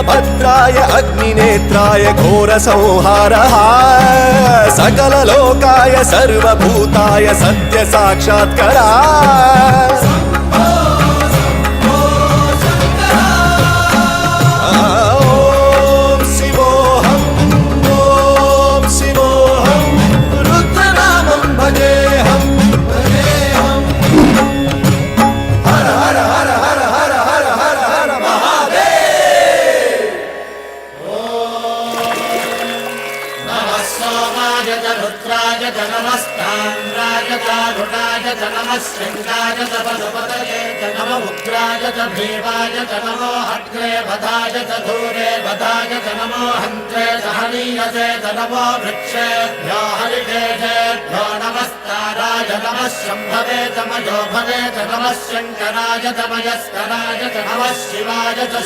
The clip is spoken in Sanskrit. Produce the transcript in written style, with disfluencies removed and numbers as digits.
वीरभद्राय अग्निनेत्राय घोरसंहारः सकललोकाय सर्वभूताय सत्यसाक्षात्करा रुद्राय च नमस्ताम्राय च रुणाय च नमः शृङ्गाय च पशुपतये च नमः उग्राय च भीमाय च नमो हग्रे वधाय च धूरे वधाय च नमो हन्त्रे च हनीयसे च नमो वृक्षेभ्यो हरिकेशेभ्यो नमस्ताराय नमः शम्भवे च मयोभवे च नमः शङ्कराय च मयस्कराय च नमः शिवाय च